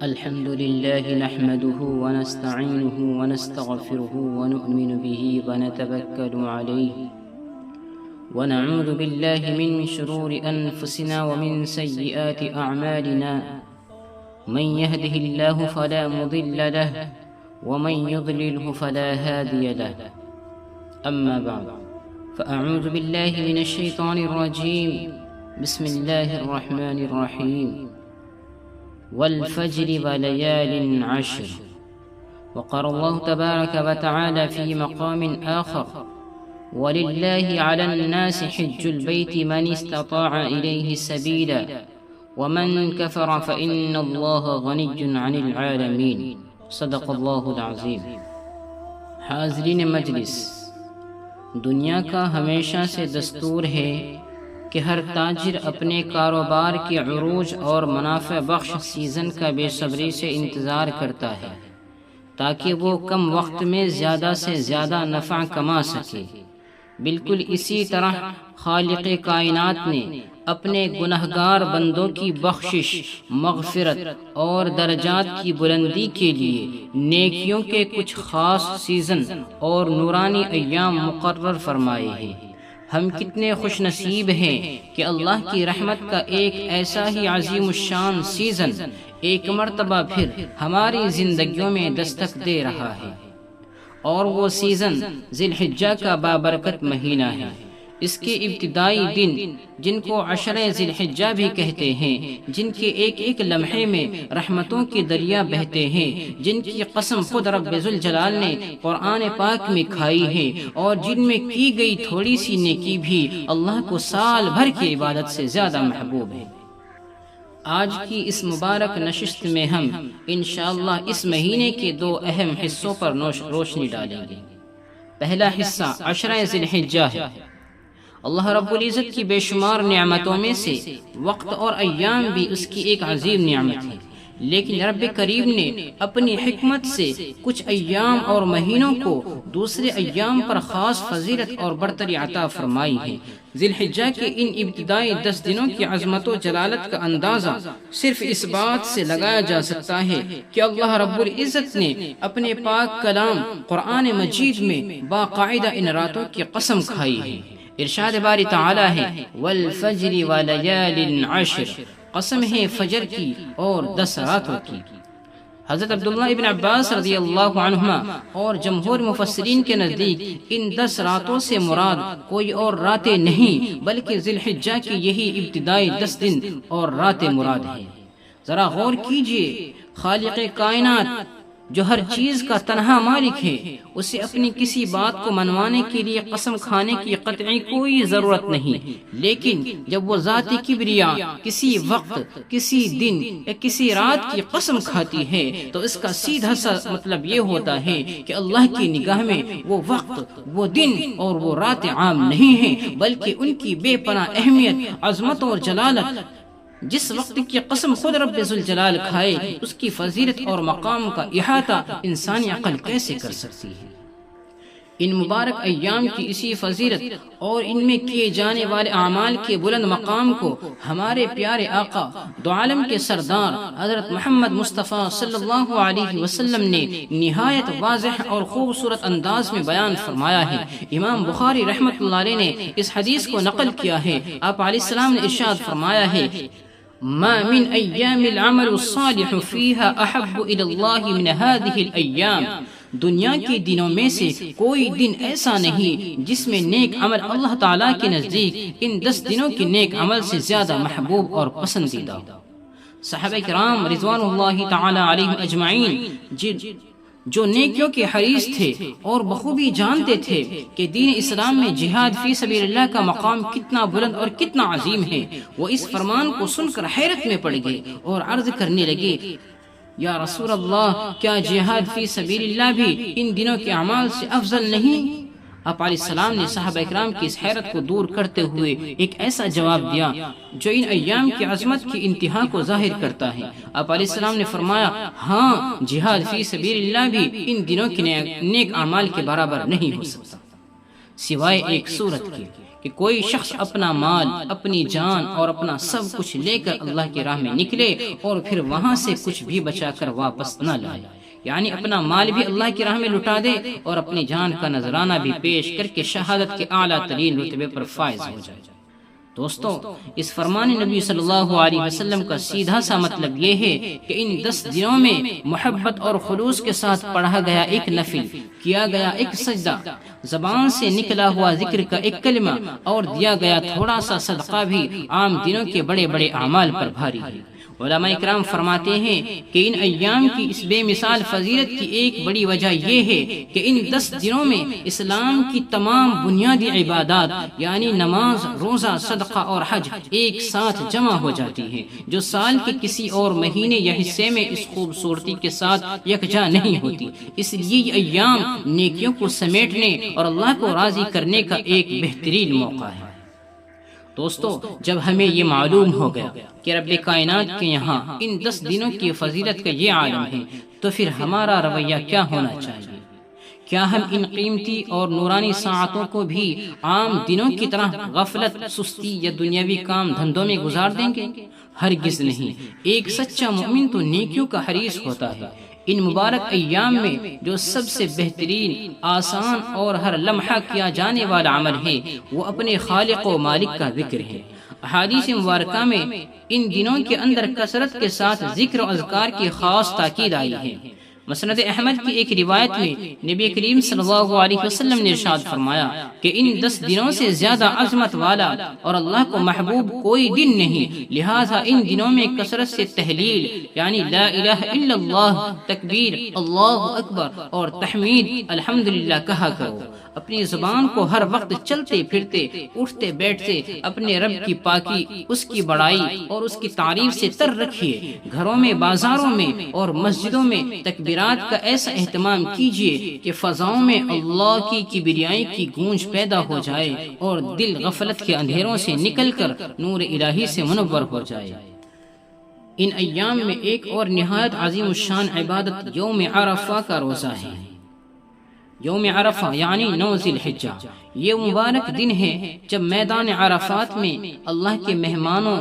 الحمد لله نحمده ونستعينه ونستغفره ونؤمن به ونتوكل عليه ونعوذ بالله من شرور أنفسنا ومن سيئات أعمالنا من يهده الله فلا مضل له ومن يضلله فلا هادي له. أما بعد فأعوذ بالله من الشيطان الرجيم. بسم الله الرحمن الرحيم. والفجر وليال عشر. وقال الله تبارك وتعالى في مقام آخر: ولله على الناس حج البيت من استطاع إليه سبيلا ومن كفر فإن الله غني عن العالمين. صدق اللہ العظیم. حاضرین مجلس، دنیا کا ہمیشہ سے دستور ہے کہ ہر تاجر اپنے کاروبار کے عروج اور منافع بخش سیزن کا بے صبری سے انتظار کرتا ہے تاکہ وہ کم وقت میں زیادہ سے زیادہ نفع کما سکے. بالکل اسی طرح خالق کائنات نے اپنے گنہگار بندوں کی بخشش، مغفرت اور درجات کی بلندی کے لیے نیکیوں کے کچھ خاص سیزن اور نورانی ایام مقرر فرمائے ہیں. ہم کتنے خوش نصیب ہیں کہ اللہ کی رحمت کا ایک ایسا ہی عظیم الشان سیزن ایک مرتبہ پھر ہماری زندگیوں میں دستک دے رہا ہے، اور وہ سیزن ذی الحجہ کا بابرکت مہینہ ہے. اس کے ابتدائی دن، جن کو عشرہ ذی الحجہ بھی کہتے ہیں، جن کے ایک ایک لمحے میں رحمتوں کے دریا بہتے ہیں، جن کی قسم خود رب ذوالجلال نے قرآن پاک میں کھائی ہے، اور جن میں کی گئی تھوڑی سی نیکی بھی اللہ کو سال بھر کی عبادت سے زیادہ محبوب ہے. آج کی اس مبارک نشست میں ہم انشاءاللہ اس مہینے کے دو اہم حصوں پر روشنی ڈالیں گے. پہلا حصہ عشرہ ذی الحجہ ہے. اللہ رب العزت کی بے شمار نعمتوں میں سے وقت اور ایام بھی اس کی ایک عظیم نعمت ہے، لیکن رب کریم نے اپنی حکمت سے کچھ ایام اور مہینوں کو دوسرے ایام پر خاص فضیلت اور برتری عطا فرمائی ہے. ذی الحجہ کے ان ابتدائی 10 دنوں کی عظمت و جلالت کا اندازہ صرف اس بات سے لگایا جا سکتا ہے کہ اللہ رب العزت نے اپنے پاک کلام قرآن مجید میں باقاعدہ ان راتوں کی قسم کھائی ہے. ارشاد باری تعالی ہے: والفجر ولیال عشر. قسم ہے فجر کی اور 10 راتوں کی. حضرت عبداللہ ابن عباس رضی اللہ عنہما اور جمہور مفسرین کے نزدیک ان 10 راتوں سے مراد کوئی اور راتیں نہیں بلکہ ذی الحجہ کی یہی ابتدائی 10 دن اور راتیں مراد ہیں. ذرا غور کیجئے، خالق کائنات جو ہر چیز کا تنہا مالک ہے، اسے اپنی کسی بات کو منوانے کے لیے قسم کھانے کی قطعی کوئی ضرورت نہیں، لیکن جب وہ ذاتی کبریا کسی وقت، کسی دن یا کسی رات کی قسم کھاتی ہے تو اس کا سیدھا سا مطلب یہ ہوتا ہے کہ اللہ کی نگاہ میں وہ وقت، وہ دن اور وہ رات عام نہیں ہیں، بلکہ ان کی بے پناہ اہمیت، عظمت اور جلالت. جس وقت کی قسم خود رب ذوالجلال کھائے، اس کی فضیلت اور مقام کا احاطہ انسانی عقل کیسے کر سکتی ہے؟ ان مبارک ایام کی اسی فضیلت اور ان میں کیے جانے والے اعمال کے بلند مقام کو ہمارے پیارے آقا دو عالم کے سردار حضرت محمد مصطفیٰ صلی اللہ علیہ وسلم نے نہایت واضح اور خوبصورت انداز میں بیان فرمایا ہے. امام بخاری رحمۃ اللہ علیہ نے اس حدیث کو نقل کیا ہے. آپ علیہ السلام نے ارشاد فرمایا ہے: ما من ایام العمل الصالح فیها احب الى اللہ من هذه الایام. دنیا کے دنوں میں سے کوئی دن ایسا نہیں جس میں نیک عمل اللہ تعالیٰ کے نزدیک ان 10 دنوں کے نیک عمل سے زیادہ محبوب اور پسندیدہ. صحابہ کرام رضوان اللہ تعالی علیہم اجمعین جو نیکیوں کے حریص تھے اور بخوبی جانتے تھے کہ دین اسلام میں جہاد فی سبیل اللہ کا مقام کتنا بلند اور کتنا عظیم ہے، وہ اس فرمان کو سن کر حیرت میں پڑ گئے اور عرض کرنے لگے: یا رسول اللہ، کیا جہاد فی سبیل اللہ بھی ان دنوں کے اعمال سے افضل نہیں؟ آپ علیہ السلام نے صحابہ اکرام کی اس حیرت کو دور کرتے ہوئے ایک ایسا جواب دیا جو ان ایام کی عظمت کی انتہا کو ظاہر کرتا ہے. آپ علیہ السلام نے فرمایا: ہاں، جہاد فی سبیل اللہ بھی ان دنوں کے نیک اعمال کے برابر نہیں ہو سکتا. سوائے ایک صورت کے کہ کوئی شخص اپنا مال، اپنی جان اور اپنا سب کچھ لے کر اللہ کی راہ میں نکلے اور پھر وہاں سے کچھ بھی بچا کر واپس نہ لائے، یعنی اپنا مال بھی اللہ کی راہ میں لٹا دے اور اپنی جان کا نذرانہ بھی پیش کر کے شہادت کے اعلیٰ ترین رتبے پر فائز ہو جائے۔ دوستو، اس فرمان نبی صلی اللہ علیہ وسلم کا سیدھا سا مطلب یہ ہے کہ ان 10 دنوں میں محبت اور خلوص کے ساتھ پڑھا گیا ایک نفل، کیا گیا ایک سجدہ، زبان سے نکلا ہوا ذکر کا ایک کلمہ اور دیا گیا تھوڑا سا صدقہ بھی عام دنوں کے بڑے بڑے اعمال پر بھاری ہے۔ علماء اکرام فرماتے ہیں کہ ان ایام کی اس بے مثال فضیلت کی ایک بڑی وجہ یہ ہے کہ ان 10 دنوں میں اسلام کی تمام بنیادی عبادات یعنی نماز، روزہ، صدقہ اور حج ایک ساتھ جمع ہو جاتی ہیں، جو سال کے کسی اور مہینے یا حصے میں اس خوبصورتی کے ساتھ یکجا نہیں ہوتی۔ اس لیے یہ ایام نیکیوں کو سمیٹنے اور اللہ کو راضی کرنے کا ایک بہترین موقع ہے۔ دوستو، جب ہمیں یہ معلوم ہو گیا کہ رب کائنات کے یہاں ان 10 دنوں کی فضیلت کا یہ عالم ہے، تو پھر ہمارا رویہ کیا ہونا چاہیے؟ کیا ہم ان قیمتی اور نورانی ساعتوں کو بھی عام دنوں کی طرح غفلت، سستی یا دنیاوی کام دھندوں میں گزار دیں گے؟ ہرگز نہیں۔ ایک سچا مومن تو نیکیوں کا حریص ہوتا ہے۔ ان مبارک ایام میں جو سب سے بہترین، آسان اور ہر لمحہ کیا جانے والا عمل ہے وہ اپنے خالق و مالک کا ذکر ہے۔ احادیث مبارکہ میں ان دنوں کے اندر کثرت کے ساتھ ذکر و اذکار کی خاص تاکید آئی ہے۔ مسند احمد کی ایک روایت میں نبی کریم صلی اللہ علیہ وسلم نے ارشاد فرمایا کہ ان 10 دنوں سے زیادہ عظمت والا اور اللہ کو محبوب کوئی دن نہیں، لہذا ان دنوں میں کثرت سے تحلیل یعنی لا الہ الا اللہ، تکبیر اللہ اکبر اور تحمید الحمدللہ کہا کرو۔ اپنی زبان کو ہر وقت چلتے پھرتے، اٹھتے بیٹھتے اپنے رب کی پاکی، اس کی بڑائی اور اس کی تعریف سے تر رکھیے۔ گھروں میں، بازاروں میں اور مسجدوں میں تکبیرات کا ایسا اہتمام کیجیے کہ فضاؤں میں اللہ کی کبریائی کی گونج پیدا ہو جائے اور دل غفلت کے اندھیروں سے نکل کر نور الہی سے منور ہو جائے۔ ان ایام میں ایک اور نہایت عظیم الشان عبادت یوم عرفہ کا روزہ ہے۔ یوم عرفہ یعنی 9 ذی الحجہ، یہ مبارک دن ہے جب میدان عرفات میں اللہ کے مہمانوں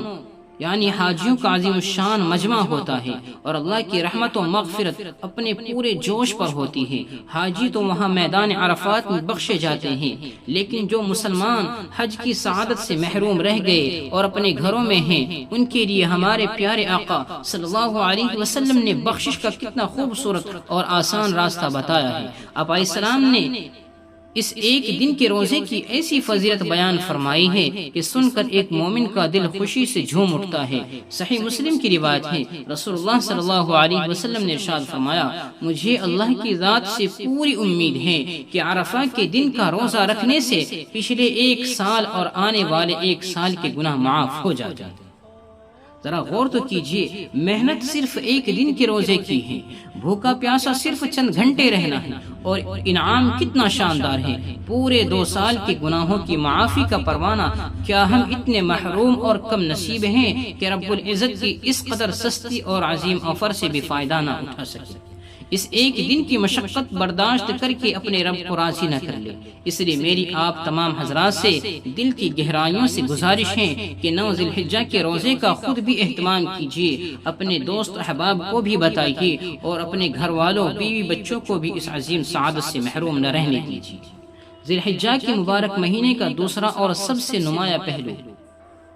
یعنی حاجیوں کا عظیم الشان مجمع ہوتا ہے اور اللہ کی رحمت و مغفرت اپنے پورے جوش پر ہوتی ہے۔ حاجی تو وہاں میدان عرفات میں بخشے جاتے ہیں، لیکن جو مسلمان حج کی سعادت سے محروم رہ گئے اور اپنے گھروں میں ہیں، ان کے لیے ہمارے پیارے آقا صلی اللہ علیہ وسلم نے بخشش کا کتنا خوبصورت اور آسان راستہ بتایا ہے۔ آپ علیہ السلام نے اس ایک دن کے روزے کی ایسی فضیلت بیان فرمائی ہے کہ سن کر ایک مومن کا دل خوشی سے جھوم اٹھتا ہے۔ صحیح مسلم کی روایت ہے، رسول اللہ صلی اللہ علیہ وسلم نے ارشاد فرمایا، مجھے اللہ کی ذات سے پوری امید ہے کہ عرفہ کے دن کا روزہ رکھنے سے پچھلے 1 سال اور آنے والے 1 سال کے گناہ معاف ہو جاتے ہیں۔ ذرا غور تو کیجئے، محنت صرف 1 دن کے روزے کی ہے، بھوکا پیاسا صرف چند گھنٹے رہنا ہے، اور انعام کتنا شاندار ہے، پورے 2 سال کے گناہوں کی معافی کا پروانہ۔ کیا ہم اتنے محروم اور کم نصیب ہیں کہ رب العزت کی اس قدر سستی اور عظیم آفر سے بھی فائدہ نہ اٹھا سکے؟ اس 1 دن کی مشقت برداشت کر کے اپنے رب کو راضی نہ کر لے۔ اس لیے میری آپ تمام حضرات سے دل کی گہرائیوں سے گزارش ہے کہ 9 ذی الحجہ کے روزے کا خود بھی اہتمام کیجیے، اپنے دوست احباب کو بھی بتائیے اور اپنے گھر والوں، بیوی بچوں کو بھی اس عظیم سعادت سے محروم نہ رہنے دیجیے۔ ذی الحجہ کے مبارک مہینے کا دوسرا اور سب سے نمایاں پہلو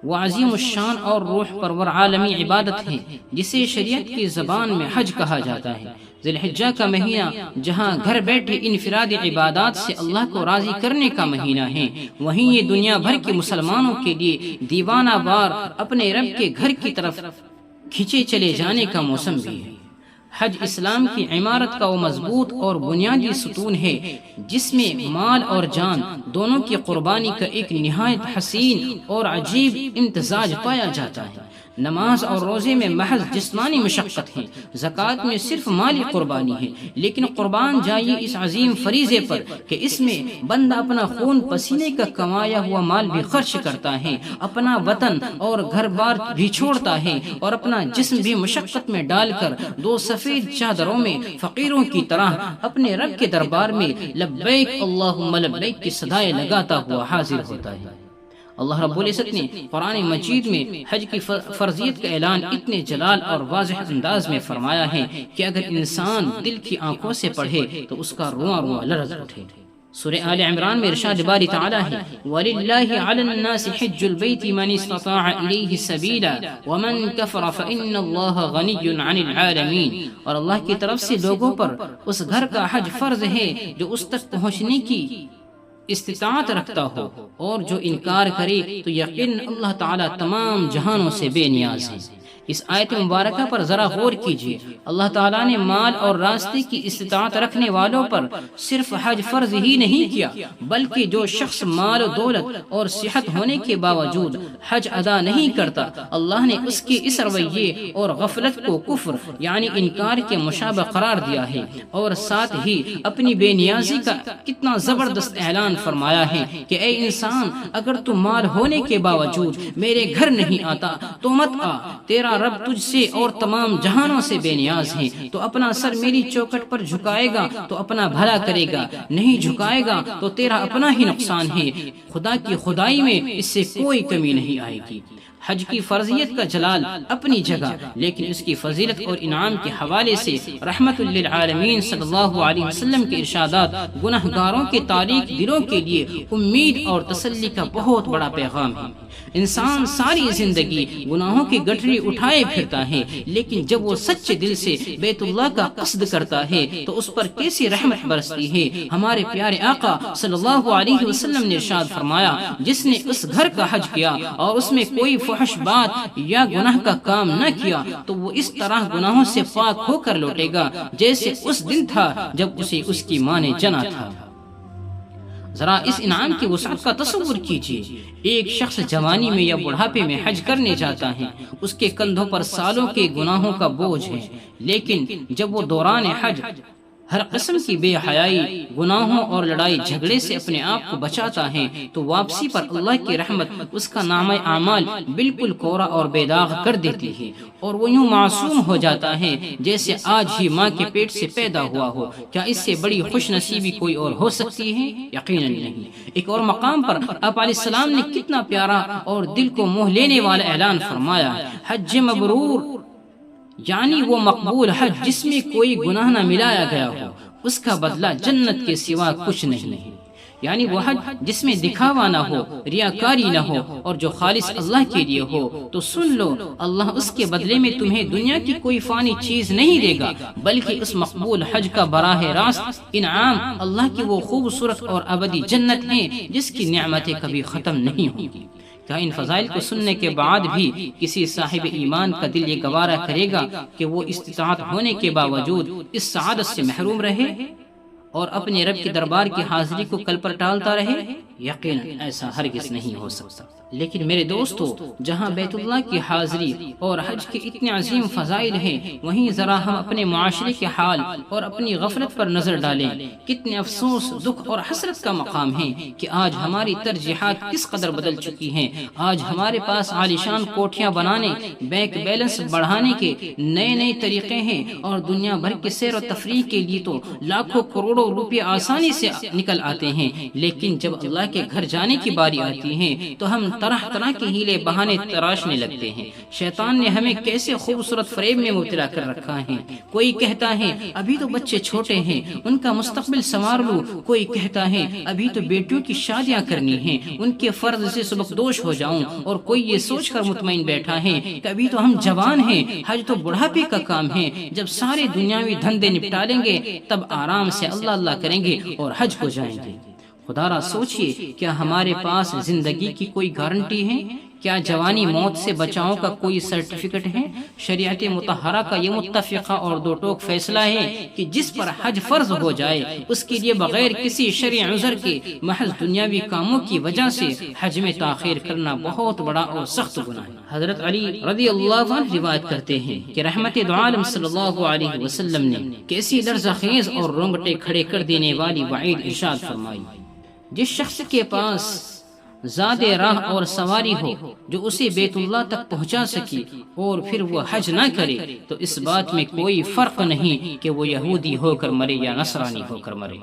وہ عظیم الشان اور روح پرور عالمی عبادت ہے جسے شریعت کی زبان میں حج کہا جاتا ہے۔ ذی الحجہ کا مہینہ جہاں گھر بیٹھے انفرادی عبادات سے اللہ کو راضی کرنے کا مہینہ ہے، وہیں یہ دنیا بھر کے مسلمانوں کے لیے دیوانہ وار اپنے رب کے گھر کی طرف کھینچے چلے جانے کا موسم بھی ہے۔ حج اسلام کی عمارت کا وہ مضبوط اور بنیادی ستون ہے جس میں مال اور جان دونوں کی قربانی کا ایک نہایت حسین اور عجیب امتزاج پایا جاتا ہے۔ نماز اور روزے میں محض جسمانی مشقت ہے، زکوٰۃ میں صرف مالی قربانی ہے، لیکن قربان جائیے اس عظیم فریضے پر کہ اس میں بندہ اپنا خون پسینے کا کمایا ہوا مال بھی خرچ کرتا ہے، اپنا وطن اور گھر بار بھی چھوڑتا ہے، اور اپنا جسم بھی مشقت میں ڈال کر 2 سفید چادروں میں فقیروں کی طرح اپنے رب کے دربار میں لبیک اللہم لبیک کی صدائیں لگاتا ہوا حاضر ہوتا ہے۔ اللہ رب العزت نے قرآن مجید میں حج کی فرضیت کا اعلان اتنے جلال اور واضح انداز میں فرمایا ہے کہ اگر انسان دل کی آنکھوں سے پڑھے تو اس کا رواں رواں لرز اٹھے۔ سورہ آل عمران میں ارشاد باری تعالی ہے وَلِلَّهِ عَلَى النَّاسِ حِجُّ الْبَيْتِ مَنِ اسْتَطَاعَ إِلَيْهِ سَبِيلًا وَمَنْ كَفَرَ فَإِنَّ اللَّهَ غَنِيٌّ عَنِ الْعَالَمِينَ، اور اللہ کی طرف سے لوگوں پر اس گھر کا حج فرض ہے جو اس تک پہنچنے کی استطاعت رکھتا ہو، اور جو انکار کرے تو یقین اللہ تعالی تمام جہانوں سے بے نیاز ہے۔ اس آیت مبارکہ پر ذرا غور کیجیے۔ اللہ تعالیٰ نے مال اور راستے کی استطاعت رکھنے والوں پر صرف حج فرض ہی نہیں کیا، بلکہ جو شخص مال و دولت اور صحت ہونے کے باوجود حج ادا نہیں کرتا، اللہ نے اس کے اس رویے اور غفلت کو کفر یعنی انکار کے مشابہ قرار دیا ہے، اور ساتھ ہی اپنی بے نیازی کا کتنا زبردست اعلان فرمایا ہے کہ اے انسان، اگر تو مال ہونے کے باوجود میرے گھر نہیں آتا تو مت آ، تیرا رب تجھ سے اور تمام جہانوں سے بے نیاز ہے، تو اپنا سر میری چوکھٹ پر جھکائے گا تو اپنا بھلا کرے گا، نہیں جھکائے گا تو تیرا اپنا ہی نقصان ہے، خدا کی خدائی میں اس سے کوئی کمی نہیں آئے گی۔ حج کی فرضیت کا جلال اپنی جگہ، لیکن اس کی فضیلت اور انعام کے حوالے سے رحمت للعالمین صلی اللہ علیہ وسلم کے ارشادات گناہ گاروں کے تاریک دلوں کے لیے امید اور تسلی کا بہت بڑا پیغام ہے۔ انسان ساری زندگی گناہوں کی گٹھری اٹھائے پھرتا ہے، لیکن جب وہ سچے دل سے بیت اللہ کا قصد کرتا ہے تو اس پر کیسی رحمت برستی ہے۔ ہمارے پیارے آقا صلی اللہ علیہ وسلم نے ارشاد فرمایا، جس نے اس گھر کا حج کیا اور اس میں کوئی فحش بات یا گناہ کا کام نہ کیا تو وہ اس طرح گناہوں سے پاک ہو کر لوٹے گا جیسے اس دن تھا جب اسے اس کی ماں نے جنا تھا۔ ذرا اس انعام کی وسعت کا تصور کیجیے۔ ایک شخص جوانی میں یا بڑھاپے میں حج کرنے جاتا ہے، اس کے کندھوں پر سالوں کے گناہوں کا بوجھ ہے، لیکن جب وہ دوران حج ہر قسم کی بے حیائی، گناہوں اور لڑائی جھگڑے سے اپنے آپ کو بچاتا ہے تو واپسی پر اللہ کی رحمت اس کا نامہ اعمال بالکل کوڑا اور بے داغ کر دیتی ہے، اور وہ یوں معصوم ہو جاتا ہے جیسے آج ہی ماں کے پیٹ سے پیدا ہوا ہو۔ کیا اس سے بڑی خوش نصیبی کوئی اور ہو سکتی ہے؟ یقیناً نہیں۔ ایک اور مقام پر آپ علیہ السلام نے کتنا پیارا اور دل کو موہ لینے والا اعلان فرمایا، حج مبرور یعنی وہ مقبول حج جس میں کوئی گناہ نہ ملایا گیا ہو، اس کا بدلہ جنت کے سوا کچھ نہیں ہے۔ یعنی وہ حج جس میں دکھاوا نہ ہو، ریاکاری نہ ہو، اور جو خالص اللہ کے لیے ہو، تو سن لو اللہ اس کے بدلے میں تمہیں دنیا کی کوئی فانی چیز نہیں دے گا، بلکہ اس مقبول حج کا براہ راست انعام اللہ کی وہ خوبصورت اور ابدی جنت ہے جس کی نعمتیں کبھی ختم نہیں ہوں گی۔ کیا ان فضائل کو سننے کے بعد بھی کسی صاحب ایمان کا دل یہ گوارا کرے گا کہ وہ استطاعت ہونے کے باوجود اس سعادت سے محروم رہے اور اپنے رب کے دربار کی حاضری کو کل پر ٹالتا رہے؟ یقیناً ایسا ہرگز نہیں ہو سکتا۔ لیکن میرے دوستو، جہاں بیت اللہ کی حاضری اور حج کے اتنے عظیم فضائل ہیں، وہیں ذرا ہم اپنے معاشرے کے حال اور اپنی غفلت پر نظر ڈالیں۔ کتنے افسوس، دکھ اور حسرت کا مقام ہے کہ آج ہماری ترجیحات کس قدر بدل چکی ہیں۔ آج ہمارے پاس عالیشان کوٹھیاں بنانے، بینک بیلنس بڑھانے کے نئے نئے طریقے ہیں، اور دنیا بھر کے سیر و تفریح کے لیے تو لاکھوں کروڑوں روپے آسانی سے نکل آتے ہیں، لیکن جب اللہ کے گھر جانے کی باری آتی ہے تو ہم طرح طرح کے ہیلے بہانے تراشنے لگتے ہیں۔ شیطان نے ہمیں کیسے خوبصورت فریب میں مبتلا کر رکھا ہے۔ کوئی کہتا ہے ابھی تو بچے چھوٹے ہیں، ان کا مستقبل سنوار لو۔ کوئی کہتا ہے ابھی تو بیٹیوں کی شادیاں کرنی ہیں، ان کے فرض سے سبکدوش ہو جاؤں۔ اور کوئی یہ سوچ کر مطمئن بیٹھا ہے کہ ابھی تو ہم جوان ہیں، حج تو بڑھاپے کا کام ہے، جب سارے دنیاوی دھندے نپٹا لیں گے تب آرام سے اللہ اللہ کریں گے اور حج کو جائیں گے۔ خدا را سوچئے، کیا ہمارے پاس زندگی کی کوئی گارنٹی ہے؟ کیا جوانی موت سے بچاؤ کا کوئی سرٹیفکیٹ ہے؟ شریعت مطہرہ کا یہ متفقہ اور دو ٹوک فیصلہ ہے کہ جس پر حج فرض ہو جائے اس کے لیے بغیر کسی شرعی عذر کے محض دنیاوی کاموں کی وجہ سے حج میں تاخیر کرنا بہت بڑا اور سخت گناہ ہے۔ حضرت علی رضی اللہ عنہ روایت کرتے ہیں کہ رحمت دو عالم صلی اللہ علیہ وسلم نے کیسی لرزہ خیز اور رونگٹے کھڑے کر دینے والی وعید ارشاد فرمائی، جس شخص کے پاس زاد راہ اور سواری ہو جو اسے بیت اللہ تک پہنچا سکے اور پھر وہ حج نہ کرے تو اس بات میں کوئی فرق نہیں کہ وہ یہودی ہو کر مرے یا نصرانی ہو کر مرے۔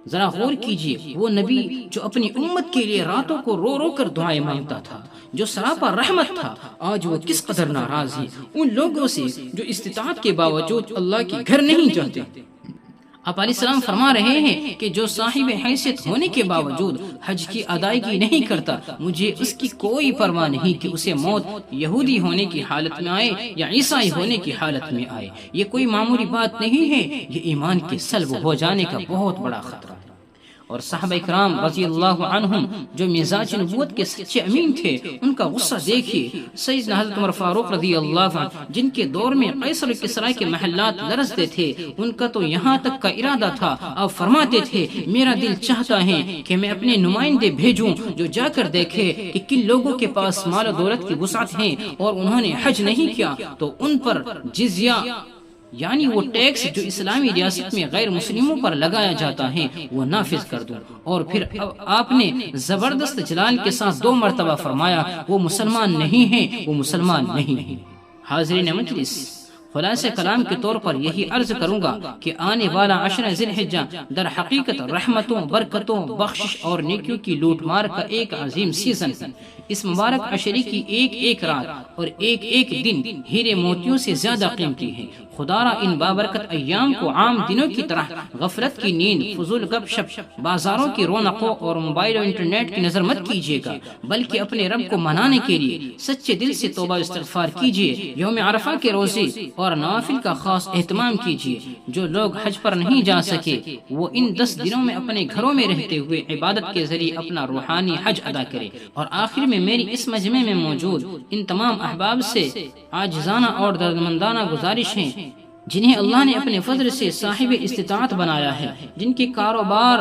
ذرا غور کیجئے، وہ نبی جو اپنی امت کے لیے راتوں کو رو رو کر دعائیں مانگتا تھا، جو سراپا رحمت تھا، آج وہ کس قدر ناراض ہے ان لوگوں سے جو استطاعت کے باوجود اللہ کے گھر نہیں جاتے۔ آپ علیہ السلام فرما رہے ہیں کہ جو صاحب حیثیت ہونے کے باوجود حج کی ادائیگی نہیں کرتا، مجھے اس کی کوئی پرواہ نہیں کہ اسے موت یہودی ہونے کی حالت میں آئے یا عیسائی ہونے کی حالت میں آئے۔ یہ کوئی معمولی بات نہیں ہے، یہ ایمان کے سلب ہو جانے کا بہت بڑا خطرہ ہے۔ اور صحابہ کرام رضی اللہ عنہم جو مزاج نبوت کے سچے امین تھے، ان کا غصہ دیکھیے۔ سیدنا حضرت عمر فاروق رضی اللہ عنہ جن کے دور میں قیصر و کسریٰ کے محلات لرزتے تھے، ان کا تو یہاں تک کا ارادہ تھا، آپ فرماتے تھے میرا دل چاہتا ہے کہ میں اپنے نمائندے بھیجوں جو جا کر دیکھے کہ کن لوگوں کے پاس مال و دولت کی وسعت ہے اور انہوں نے حج نہیں کیا، تو ان پر جزیہ یعنی وہ ٹیکس جو اسلامی ریاست میں غیر مسلموں پر لگایا جاتا ہے وہ نافذ کر دوں۔ اور پھر آپ نے زبردست جلال کے ساتھ 2 مرتبہ فرمایا وہ مسلمان نہیں ہیں، وہ مسلمان نہیں ہیں۔ حاضرین مجلس، خلاصہ کلام کے طور پر یہی عرض کروں گا کہ آنے والا عشرہ ذی الحجہ در حقیقت رحمتوں، برکتوں، بخشش اور نیکیوں کی لوٹ مار کا ایک عظیم سیزن ہے۔ اس مبارک عشرے کی ایک ایک رات اور ایک ایک دن ہیرے موتیوں سے زیادہ قیمتی ہے۔ خدا را ان بابرکت ایام کو عام دنوں کی طرح غفلت کی نیند، فضول گپ شپ، بازاروں کی رونقوں اور موبائل اور انٹرنیٹ کی نظر مت کیجیے گا، بلکہ اپنے رب کو منانے کے لیے سچے دل سے توبہ استغفار کیجیے۔ یوم عرفہ کے روزے اور نوافل کا خاص اہتمام کیجیے۔ جو لوگ حج پر نہیں جا سکے وہ ان 10 دنوں میں اپنے گھروں میں رہتے ہوئے عبادت کے ذریعے اپنا روحانی حج ادا کرے۔ اور آخر میں میری اس مجمع میں موجود ان تمام احباب سے عاجزانہ اور دردمندانہ گزارش ہے جنہیں اللہ نے اپنے فضل سے صاحب استطاعت بنایا ہے، جن کے کاروبار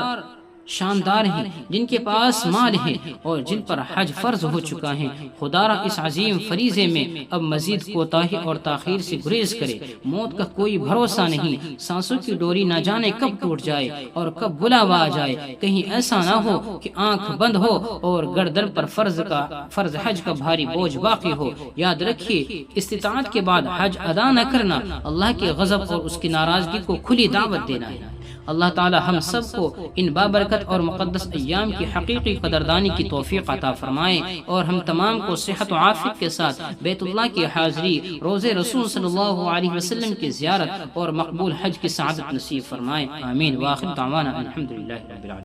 شاندار ہیں، جن کے پاس مال ہے اور جن پر حج فرض ہو چکا ہے، خدا را اس عظیم فریضے میں اب مزید کوتاہی اور تاخیر سے گریز کرے۔ موت کا کوئی بھروسہ نہیں، سانسوں کی ڈوری نہ جانے کب ٹوٹ جائے اور کب بلاوا آ جائے۔ کہیں ایسا نہ ہو کہ آنکھ بند ہو اور گردن پر فرض حج کا بھاری بوجھ باقی ہو۔ یاد رکھیے، استطاعت کے بعد حج ادا نہ کرنا اللہ کے غضب اور اس کی ناراضگی کو کھلی دعوت دینا ہے۔ اللہ تعالی ہم سب کو ان بابرکت اور مقدس ایام کی حقیقی قدردانی کی توفیق عطا فرمائے اور ہم تمام کو صحت و عافیت کے ساتھ بیت اللہ کی حاضری، روضے رسول صلی اللہ علیہ وسلم کی زیارت اور مقبول حج کی سعادت نصیب فرمائے۔ آمین۔ وآخر دعوانا الحمدللہ رب العالمین۔